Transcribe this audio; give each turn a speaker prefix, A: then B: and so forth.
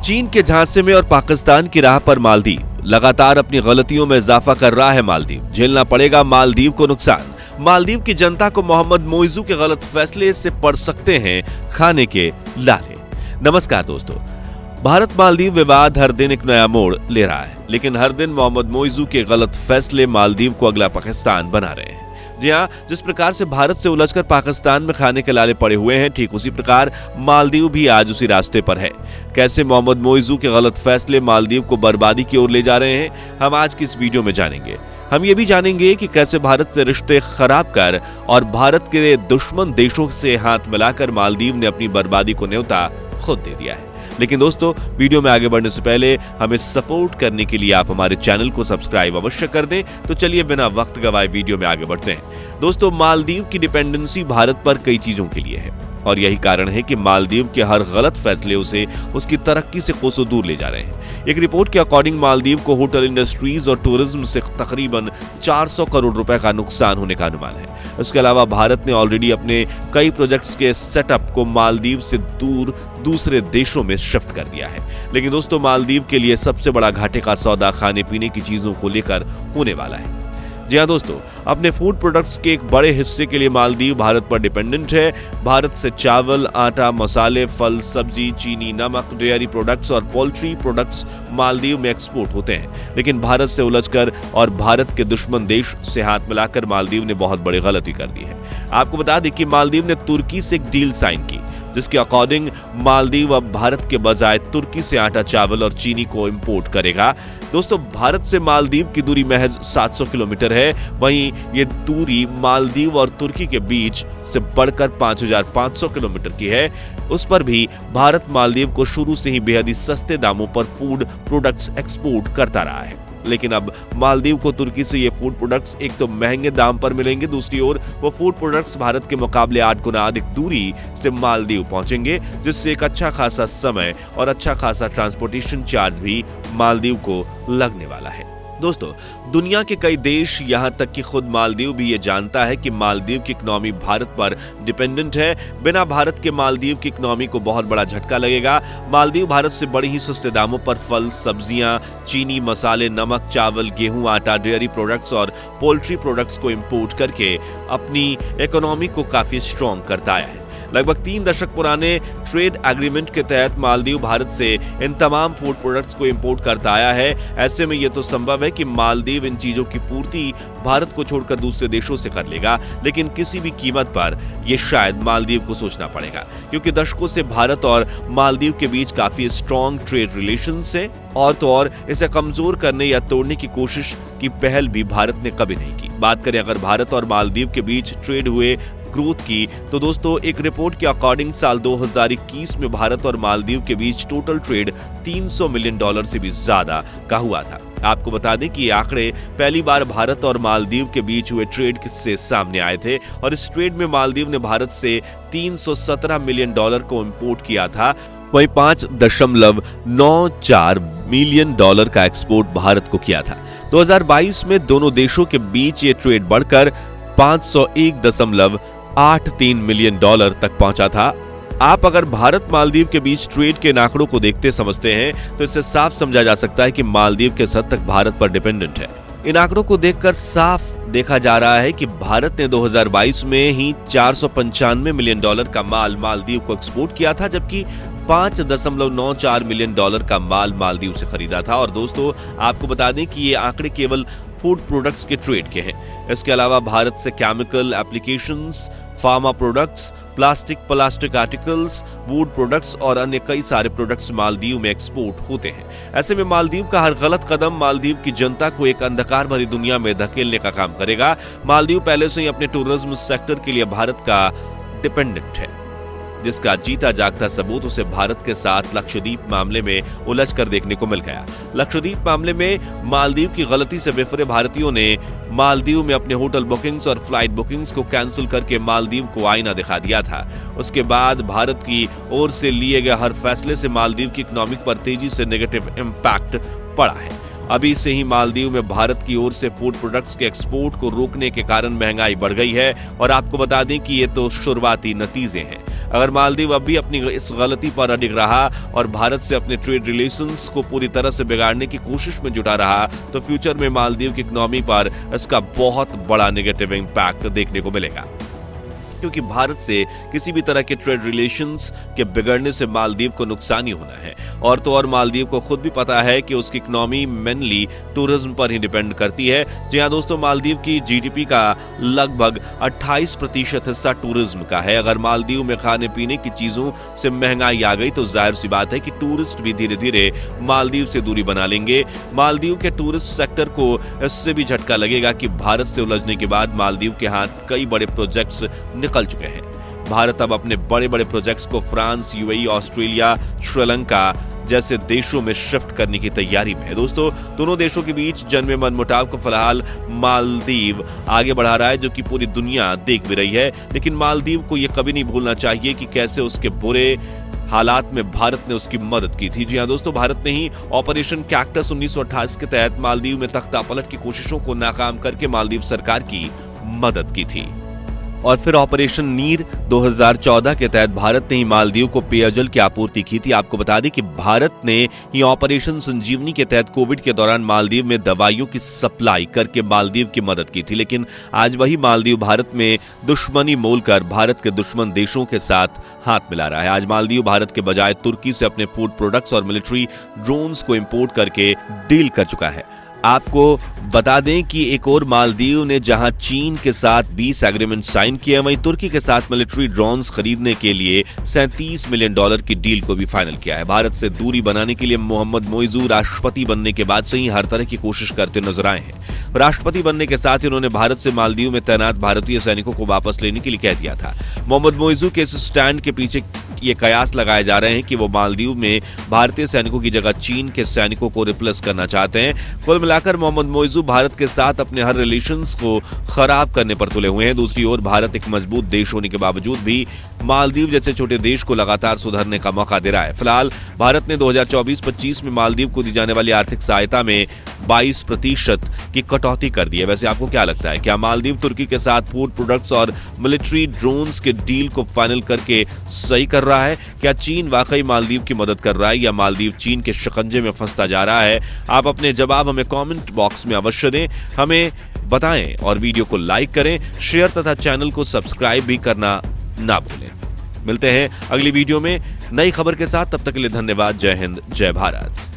A: चीन के झांसे में और पाकिस्तान की राह पर मालदीव लगातार अपनी गलतियों में इजाफा कर रहा है। मालदीव झेलना पड़ेगा मालदीव को नुकसान। मालदीव की जनता को मोहम्मद मोइजू के गलत फैसले से पड़ सकते हैं खाने के लाले। नमस्कार दोस्तों, भारत मालदीव विवाद हर दिन एक नया मोड़ ले रहा है, लेकिन हर दिन मोहम्मद मोइजू के गलत फैसले मालदीव को अगला पाकिस्तान बना रहे हैं। जी हाँ, जिस प्रकार से भारत से उलझकर पाकिस्तान में खाने के लाले पड़े हुए हैं, ठीक उसी प्रकार मालदीव भी आज उसी रास्ते पर है। कैसे मोहम्मद मोइजू के गलत फैसले मालदीव को बर्बादी की ओर ले जा रहे हैं, हम आज की इस वीडियो में जानेंगे। हम ये भी जानेंगे कि कैसे भारत से रिश्ते खराब कर और भारत के दुश्मन देशों से हाथ मिलाकर मालदीव ने अपनी बर्बादी को न्योता खुद दे दिया है। लेकिन दोस्तों, वीडियो में आगे बढ़ने से पहले हमें सपोर्ट करने के लिए आप हमारे चैनल को सब्सक्राइब अवश्य कर दें। तो चलिए बिना वक्त गवाए वीडियो में आगे बढ़ते हैं। दोस्तों, मालदीव की डिपेंडेंसी भारत पर कई चीजों के लिए है और यही कारण है कि मालदीव के हर गलत फैसले उसे उसकी तरक्की से कोसों दूर ले जा रहे हैं। एक रिपोर्ट के अकॉर्डिंग मालदीव को होटल इंडस्ट्रीज और टूरिज्म से तकरीबन 400 करोड़ रुपए का नुकसान होने का अनुमान है। इसके अलावा भारत ने ऑलरेडी अपने कई प्रोजेक्ट्स के सेटअप को मालदीव से दूर दूसरे देशों में शिफ्ट कर दिया है। लेकिन दोस्तों, मालदीव के लिए सबसे बड़ा घाटे का सौदा खाने पीने की चीजों को लेकर होने वाला है। जी हाँ दोस्तों, अपने फूड प्रोडक्ट्स के एक बड़े हिस्से के लिए मालदीव भारत पर डिपेंडेंट है। भारत से चावल, आटा, मसाले, फल, सब्जी, चीनी, नमक, डेयरी प्रोडक्ट्स और पोल्ट्री प्रोडक्ट्स मालदीव में एक्सपोर्ट होते हैं। लेकिन भारत से उलझकर और भारत के दुश्मन देश से हाथ मिलाकर मालदीव ने बहुत बड़ी गलती कर दी है। आपको बता दें कि मालदीव ने तुर्की से एक डील साइन की, जिसके अकॉर्डिंग मालदीव अब भारत के बजाय तुर्की से आटा, चावल और चीनी को इंपोर्ट करेगा। दोस्तों, भारत से मालदीव की दूरी महज 700 किलोमीटर है। वहीं ये दूरी मालदीव और तुर्की के बीच से बढ़कर 5500 किलोमीटर की है। उस पर भी भारत मालदीव को शुरू से ही बेहद ही सस्ते दामों पर फूड प्रोडक्ट्स एक्सपोर्ट करता रहा है। लेकिन अब मालदीव को तुर्की से ये फूड प्रोडक्ट्स एक तो महंगे दाम पर मिलेंगे, दूसरी ओर वो फूड प्रोडक्ट्स भारत के मुकाबले 8 गुना अधिक दूरी से मालदीव पहुंचेंगे, जिससे एक अच्छा खासा समय और अच्छा खासा ट्रांसपोर्टेशन चार्ज भी मालदीव को लगने वाला है। दोस्तों, दुनिया के कई देश, यहां तक कि खुद मालदीव भी ये जानता है कि मालदीव की इकोनॉमी भारत पर डिपेंडेंट है। बिना भारत के मालदीव की इकोनॉमी को बहुत बड़ा झटका लगेगा। मालदीव भारत से बड़ी ही सस्ते दामों पर फल, सब्जियां, चीनी, मसाले, नमक, चावल, गेहूं, आटा, डेयरी प्रोडक्ट्स और पोल्ट्री प्रोडक्ट्स को इंपोर्ट करके अपनी इकोनॉमी को काफी स्ट्रॉन्ग करता आया है। लगभग 3 दशक पुराने ट्रेड एग्रीमेंट के तहत मालदीव भारत से इन तमाम फूड प्रोडक्ट्स को इंपोर्ट करता आया है। ऐसे में यह तो संभव है कि मालदीव इन चीजों की पूर्ति भारत को छोड़कर दूसरे देशों से कर लेगा, लेकिन किसी भी कीमत पर यह शायद मालदीव को सोचना पड़ेगा, क्योंकि दशकों से भारत और मालदीव के बीच काफी स्ट्रॉन्ग ट्रेड रिलेशंस है। और तो और इसे कमजोर करने या तोड़ने की कोशिश की पहल भी भारत ने कभी नहीं की। बात करें अगर भारत और मालदीव के बीच ट्रेड हुए ग्रोथ की, तो दोस्तों, एक रिपोर्ट के अकॉर्डिंग साल 2021 में भारत और मालदीव के बीच टोटल ट्रेड $300 मिलियन से भी ज्यादा का हुआ था। आपको बता दें कि ये आंकड़े पहली बार भारत और मालदीव के बीच हुए ट्रेड से सामने आए थे और इस ट्रेड में मालदीव ने भारत से $317 मिलियन को इंपोर्ट किया था। वहीं $5.94 मिलियन का एक्सपोर्ट भारत को किया था। 2022 में दोनों देशों के बीच ये ट्रेड बढ़कर $501.83 मिलियन तक पहुंचा था। आप अगर भारत मालदीव के बीच ट्रेड के आंकड़ों को देखते समझते हैं, तो इससे साफ समझा जा सकता है कि मालदीव किस हद तक भारत पर डिपेंडेंट है। इन आंकड़ों को देखकर साफ देखा जा रहा है कि भारत ने 2022 में ही $495 मिलियन का माल मालदीव को एक्सपोर्ट किया था, जबकि $5.94 मिलियन का माल मालदीव से खरीदा था। और दोस्तों, आपको बता दें कि ये आंकड़े केवल फूड प्रोडक्ट्स के ट्रेड के हैं। इसके अलावा भारत से chemical applications, pharma products, plastic articles, would products और अन्य कई सारे प्रोडक्ट्स मालदीव में एक्सपोर्ट होते हैं। ऐसे में मालदीव का हर गलत कदम मालदीव की जनता को एक अंधकार भरी दुनिया में धकेलने का काम करेगा। मालदीव पहले से ही अपने टूरिज्म सेक्टर के लिए भारत का डिपेंडेंट है, जिसका जीता जागता सबूत उसे भारत के साथ लक्षद्वीप मामले में उलझकर देखने को मिल गया। लक्षद्वीप मामले में मालदीव की गलती से बेफरे भारतीयों ने मालदीव में अपने होटल बुकिंग्स और फ्लाइट बुकिंग्स को कैंसिल करके मालदीव को आईना दिखा दिया था। उसके बाद भारत की ओर से लिए गए हर फैसले से मालदीव की इकोनॉमी पर तेजी से नेगेटिव इम्पैक्ट पड़ा है। अभी से ही मालदीव में भारत की ओर से फूड प्रोडक्ट्स के एक्सपोर्ट को रोकने के कारण महंगाई बढ़ गई है। और आपको बता दें कि ये तो शुरुआती नतीजे हैं। अगर मालदीव अब भी अपनी इस गलती पर अडिग रहा और भारत से अपने ट्रेड रिलेशंस को पूरी तरह से बिगाड़ने की कोशिश में जुटा रहा तो फ्यूचर में मालदीव की इकोनॉमी पर इसका बहुत बड़ा नेगेटिव इंपैक्ट देखने को मिलेगा, क्योंकि भारत से किसी भी तरह के ट्रेड रिलेशंस के बिगड़ने से मालदीव को नुकसान ही होना है। और तो और मालदीव को खुद भी पता है कि उसकी इकोनॉमी मेनली टूरिज्म पर ही डिपेंड करती है। जी हाँ दोस्तों, मालदीव की जीडीपी का लगभग 28% हिस्सा टूरिज्म का है। अगर मालदीव में खाने पीने की चीजों से महंगाई आ गई तो जाहिर सी बात है कि टूरिस्ट भी धीरे धीरे मालदीव से दूरी बना लेंगे। मालदीव के टूरिस्ट सेक्टर को इससे भी झटका लगेगा कि भारत से उलझने के बाद मालदीव के हाथ कई बड़े प्रोजेक्ट्स निकल चुके हैं। भारत अब अपने बड़े बड़े प्रोजेक्ट्स को फ्रांस, यूएई, ऑस्ट्रेलिया, श्रीलंका जैसे देशों में शिफ्ट करने की तैयारी में है। दोस्तों, दोनों देशों के बीच जन्मे मनमुटाव को फिलहाल मालदीव आगे बढ़ा रहा है, जो कि पूरी दुनिया देख भी रही है। लेकिन मालदीव को यह कभी नहीं भूलना चाहिए कि कैसे उसके बुरे हालात में भारत ने उसकी मदद की थी। जी हाँ दोस्तों, भारत ने ही ऑपरेशन कैक्टस 1928 के तहत मालदीव में तख्ता पलट की कोशिशों को नाकाम करके मालदीव सरकार की मदद की थी। और फिर ऑपरेशन नीर 2014 के तहत भारत ने ही मालदीव को पेयजल की आपूर्ति की थी। आपको बता दें कि भारत ने ही ऑपरेशन संजीवनी के तहत कोविड के दौरान मालदीव में दवाइयों की सप्लाई करके मालदीव की मदद की थी। लेकिन आज वही मालदीव भारत में दुश्मनी मोलकर भारत के दुश्मन देशों के साथ हाथ मिला रहा है। आज मालदीव भारत के बजाय तुर्की से अपने फूड प्रोडक्ट्स और मिलिट्री ड्रोन्स को इंपोर्ट करके डील कर चुका है। आपको बता दें कि एक और मालदीव ने जहां चीन के साथ 20 एग्रीमेंट साइन किए, वहीं तुर्की के साथ मिलिट्री ड्रोन्स खरीदने के लिए $37 मिलियन की डील को भी फाइनल किया है। भारत से दूरी बनाने के लिए मोहम्मद मोइजू राष्ट्रपति बनने के बाद से ही हर तरह की कोशिश करते नजर आए हैं। राष्ट्रपति बनने के साथ ही उन्होंने भारत से मालदीव में तैनात भारतीय सैनिकों को वापस लेने के लिए कह दिया था। मोहम्मद मोइजू के इस स्टैंड के पीछे ये कयास लगाए जा रहे हैं कि वो मालदीव में भारतीय सैनिकों की जगह चीन के सैनिकों को रिप्लेस करना चाहते हैं। कुल मिलाकर मोहम्मद मोइजू भारत के साथ अपने हर रिलेशंस को खराब करने पर तुले हुए हैं। दूसरी ओर भारत एक मजबूत देश होने के बावजूद भी मालदीव जैसे छोटे देश को लगातार सुधरने का मौका दे रहा है। फिलहाल भारत ने 2024-25 में मालदीव को दी जाने वाली आर्थिक सहायता में 22% की कटौती कर दी है। वैसे आपको क्या लगता है, क्या मालदीव तुर्की के साथ फूड प्रोडक्ट्स और मिलिट्री ड्रोन्स के डील को फाइनल करके सही कर रहा है? क्या चीन वाकई मालदीव की मदद कर रहा है या मालदीव चीन के शिकंजे में फंसता जा रहा है? आप अपने जवाब हमें कमेंट बॉक्स में अवश्य दें, हमें बताएं और वीडियो को लाइक करें, शेयर तथा चैनल को सब्सक्राइब भी करना ना भूलें। मिलते हैं अगली वीडियो में नई खबर के साथ, तब तक के लिए धन्यवाद। जय हिंद, जय भारत।